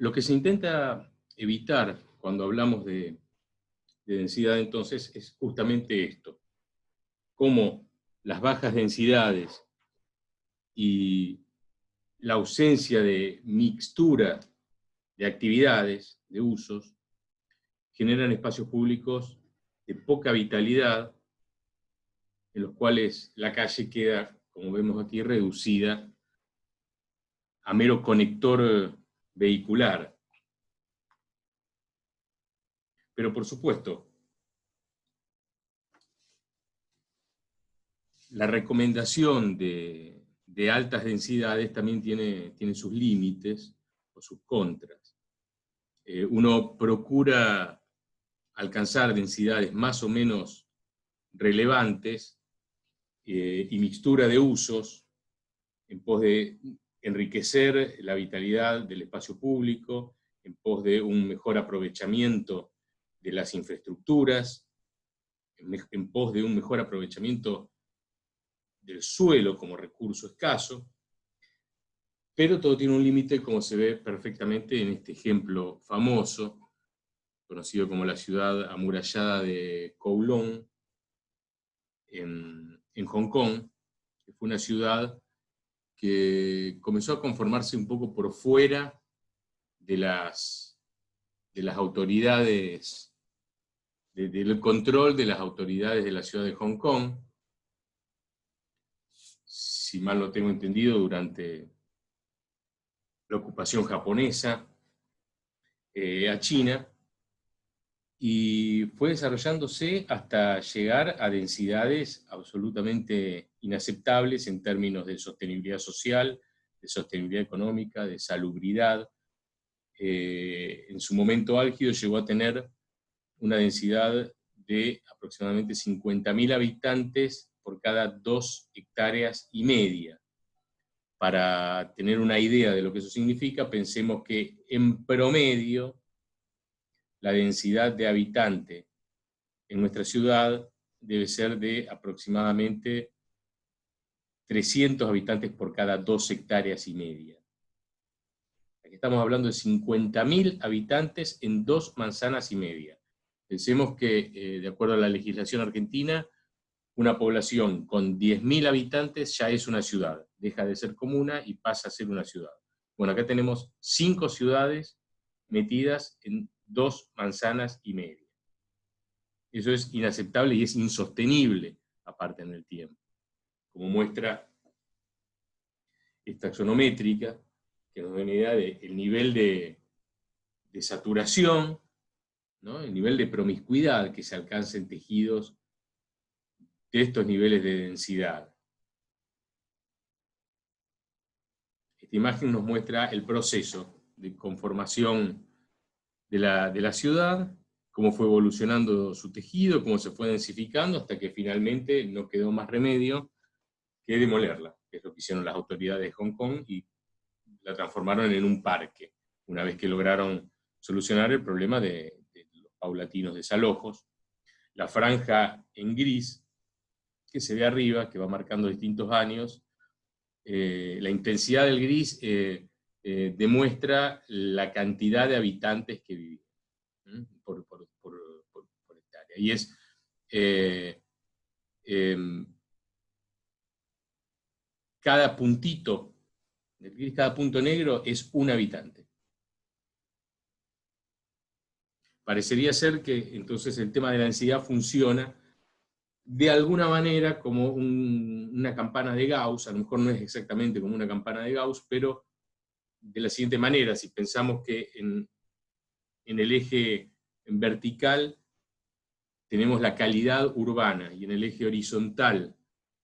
Lo que se intenta evitar cuando hablamos de densidad entonces es justamente esto, cómo las bajas densidades y la ausencia de mixtura de actividades, de usos, generan espacios públicos de poca vitalidad, en los cuales la calle queda, como vemos aquí, reducida a mero conector vehicular. Pero por supuesto, la recomendación de altas densidades también tiene sus límites o sus contras. Uno procura alcanzar densidades más o menos relevantes y mixtura de usos en pos de enriquecer la vitalidad del espacio público, en pos de un mejor aprovechamiento de las infraestructuras, en pos de un mejor aprovechamiento del suelo como recurso escaso, pero todo tiene un límite, como se ve perfectamente en este ejemplo famoso, conocido como la ciudad amurallada de Kowloon, en Hong Kong, que fue una ciudad que comenzó a conformarse un poco por fuera de las autoridades, del control de las autoridades de la ciudad de Hong Kong, si mal no tengo entendido, durante la ocupación japonesa a China, y fue desarrollándose hasta llegar a densidades absolutamente inaceptables en términos de sostenibilidad social, de sostenibilidad económica, de salubridad. En su momento álgido llegó a tener una densidad de aproximadamente 50.000 habitantes por cada 2,5 hectáreas. Para tener una idea de lo que eso significa, pensemos que en promedio la densidad de habitante en nuestra ciudad debe ser de aproximadamente 300 habitantes por cada 2,5 hectáreas. Aquí estamos hablando de 50.000 habitantes en 2,5 manzanas. Pensemos que, de acuerdo a la legislación argentina, una población con 10.000 habitantes ya es una ciudad, deja de ser comuna y pasa a ser una ciudad. Bueno, acá tenemos 5 ciudades metidas en 2,5 manzanas. Eso es inaceptable y es insostenible, aparte en el tiempo. Como muestra esta axonométrica, que nos da una idea del nivel de saturación, ¿no? El nivel de promiscuidad que se alcanza en tejidos de estos niveles de densidad. Esta imagen nos muestra el proceso de conformación de la ciudad, cómo fue evolucionando su tejido, cómo se fue densificando, hasta que finalmente no quedó más remedio que demolerla, que es lo que hicieron las autoridades de Hong Kong, y la transformaron en un parque, una vez que lograron solucionar el problema de los paulatinos desalojos. La franja en gris, que se ve arriba, que va marcando distintos años, la intensidad del gris demuestra la cantidad de habitantes que vivían por hectárea. Y es cada puntito del gris, cada punto negro es un habitante. Parecería ser que entonces el tema de la densidad funciona de alguna manera como una campana de Gauss. A lo mejor no es exactamente como una campana de Gauss, pero de la siguiente manera: si pensamos que en el eje vertical tenemos la calidad urbana, y en el eje horizontal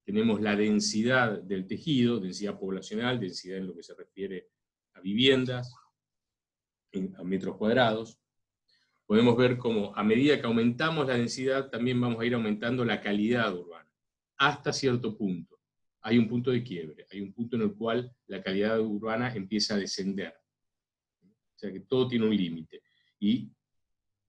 tenemos la densidad del tejido, densidad poblacional, densidad en lo que se refiere a viviendas, a metros cuadrados, podemos ver cómo a medida que aumentamos la densidad también vamos a ir aumentando la calidad urbana, hasta cierto punto. Hay un punto de quiebre, hay un punto en el cual la calidad urbana empieza a descender. O sea que todo tiene un límite. Y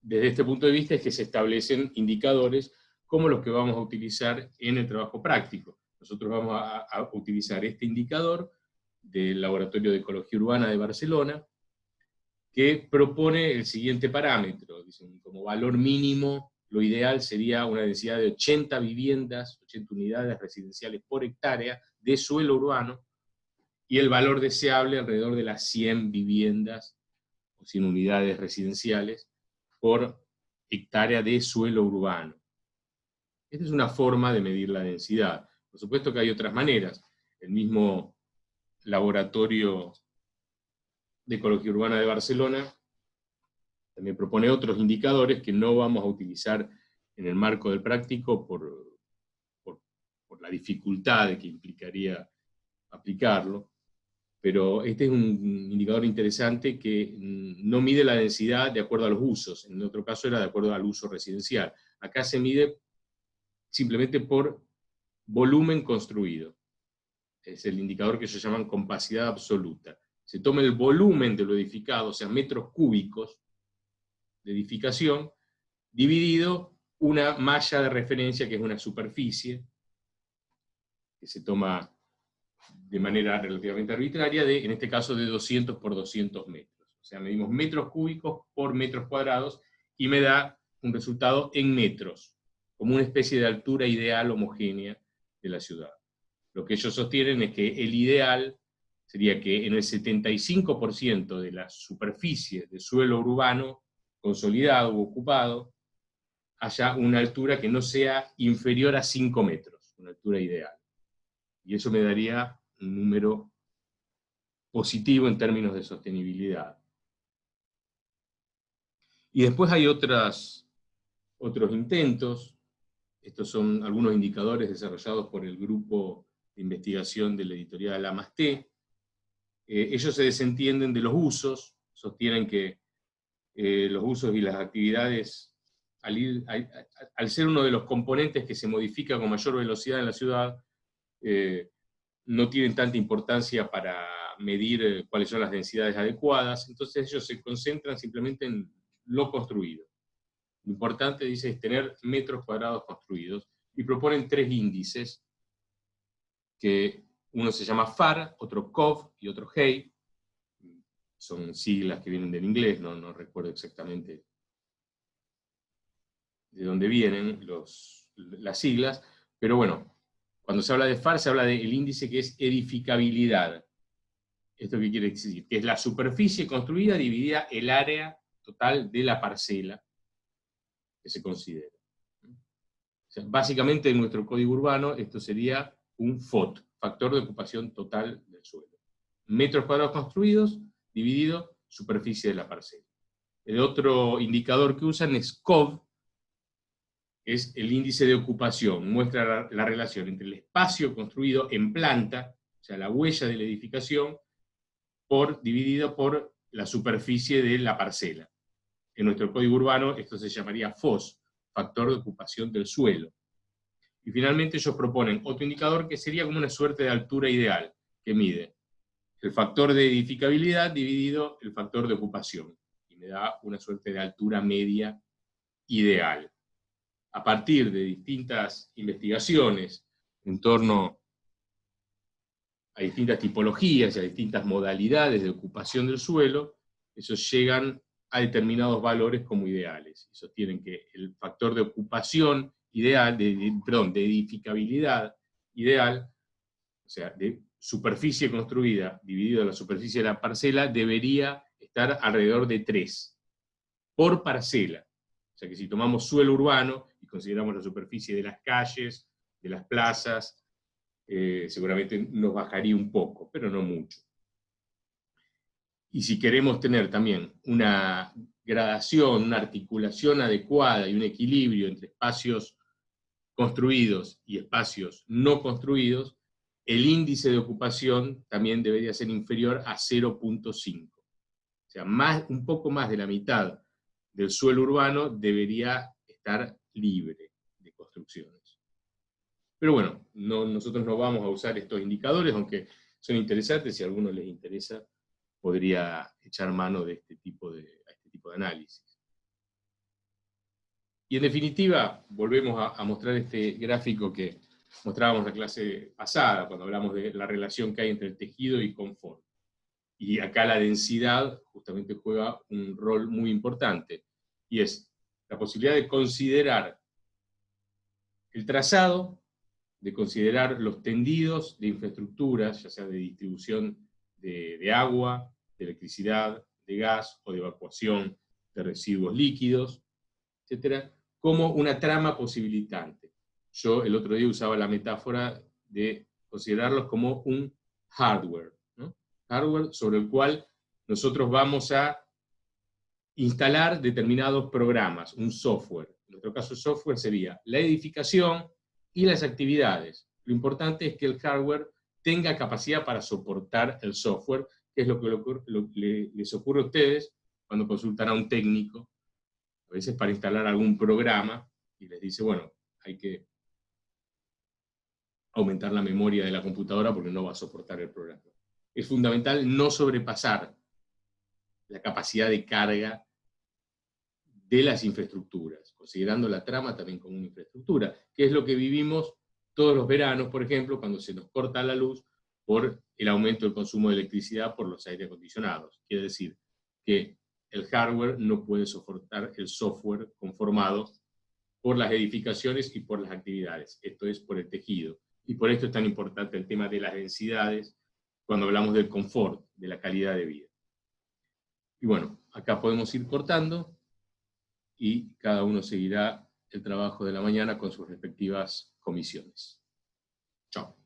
desde este punto de vista es que se establecen indicadores como los que vamos a utilizar en el trabajo práctico. Nosotros vamos a utilizar este indicador del Laboratorio de Ecología Urbana de Barcelona, que propone el siguiente parámetro. Dicen, como valor mínimo, lo ideal sería una densidad de 80 viviendas, 80 unidades residenciales por hectárea de suelo urbano, y el valor deseable alrededor de las 100 viviendas o 100 unidades residenciales por hectárea de suelo urbano. Esta es una forma de medir la densidad. Por supuesto que hay otras maneras. El mismo Laboratorio de Ecología Urbana de Barcelona también propone otros indicadores que no vamos a utilizar en el marco del práctico por la dificultad que implicaría aplicarlo, pero este es un indicador interesante que no mide la densidad de acuerdo a los usos, en otro caso era de acuerdo al uso residencial. Acá se mide simplemente por volumen construido. Es el indicador que ellos llaman compacidad absoluta. Se toma el volumen de lo edificado, o sea, metros cúbicos de edificación, dividido una malla de referencia, que es una superficie, que se toma de manera relativamente arbitraria, en este caso de 200 por 200 metros. O sea, medimos metros cúbicos por metros cuadrados, y me da un resultado en metros, como una especie de altura ideal homogénea de la ciudad. Lo que ellos sostienen es que el ideal sería que en el 75% de la superficie de suelo urbano consolidado u ocupado haya una altura que no sea inferior a 5 metros, una altura ideal. Y eso me daría un número positivo en términos de sostenibilidad. Y después hay otros intentos. Estos son algunos indicadores desarrollados por el grupo de investigación de la editorial Amasté. Ellos se desentienden de los usos, sostienen que los usos y las actividades, al ser uno de los componentes que se modifica con mayor velocidad en la ciudad, no tienen tanta importancia para medir cuáles son las densidades adecuadas. Entonces ellos se concentran simplemente en lo construido. Lo importante, dice, es tener metros cuadrados construidos, y proponen 3 índices, que uno se llama FAR, otro COV y otro HEI. Son siglas que vienen del inglés, no recuerdo exactamente de dónde vienen las siglas, pero bueno, cuando se habla de FAR se habla del índice que es edificabilidad. ¿Esto qué quiere decir? Que es la superficie construida dividida el área total de la parcela que se considera. O sea, básicamente en nuestro código urbano esto sería un FOT, factor de ocupación total del suelo. Metros cuadrados construidos dividido superficie de la parcela. El otro indicador que usan es COV, es el índice de ocupación, muestra la relación entre el espacio construido en planta, o sea, la huella de la edificación, dividido por la superficie de la parcela. En nuestro código urbano esto se llamaría FOS, factor de ocupación del suelo. Y finalmente ellos proponen otro indicador que sería como una suerte de altura ideal, que mide el factor de edificabilidad dividido el factor de ocupación, y me da una suerte de altura media ideal. A partir de distintas investigaciones en torno a distintas tipologías y a distintas modalidades de ocupación del suelo, esos llegan a determinados valores como ideales, y sostienen que el factor de ocupación ideal, de edificabilidad ideal, o sea, de superficie construida dividido la superficie de la parcela, debería estar alrededor de 3 por parcela. O sea que si tomamos suelo urbano y consideramos la superficie de las calles, de las plazas, seguramente nos bajaría un poco, pero no mucho. Y si queremos tener también una gradación, una articulación adecuada y un equilibrio entre espacios construidos y espacios no construidos, el índice de ocupación también debería ser inferior a 0.5. O sea, un poco más de la mitad del suelo urbano debería estar libre de construcciones. Pero bueno, nosotros no vamos a usar estos indicadores, aunque son interesantes. Si a alguno les interesa, podría echar mano de este tipo de análisis. Y en definitiva, volvemos a mostrar este gráfico que mostrábamos en la clase pasada, cuando hablamos de la relación que hay entre el tejido y confort. Y acá la densidad justamente juega un rol muy importante, y es la posibilidad de considerar el trazado, de considerar los tendidos de infraestructuras, ya sea de distribución de agua, de electricidad, de gas o de evacuación de residuos líquidos, etcétera, como una trama posibilitante. Yo el otro día usaba la metáfora de considerarlos como un hardware, ¿no? Hardware sobre el cual nosotros vamos a instalar determinados programas, un software. En nuestro caso, el software sería la edificación y las actividades. Lo importante es que el hardware tenga capacidad para soportar el software, que es lo que les ocurre a ustedes cuando consultan a un técnico, a veces para instalar algún programa, y les dice, bueno, hay que aumentar la memoria de la computadora porque no va a soportar el programa. Es fundamental no sobrepasar la capacidad de carga de las infraestructuras, considerando la trama también como una infraestructura, que es lo que vivimos todos los veranos, por ejemplo, cuando se nos corta la luz por el aumento del consumo de electricidad por los aire acondicionados. Quiere decir que el hardware no puede soportar el software conformado por las edificaciones y por las actividades. Esto es por el tejido. Y por esto es tan importante el tema de las densidades cuando hablamos del confort, de la calidad de vida. Y bueno, acá podemos ir cortando y cada uno seguirá el trabajo de la mañana con sus respectivas comisiones. Chao.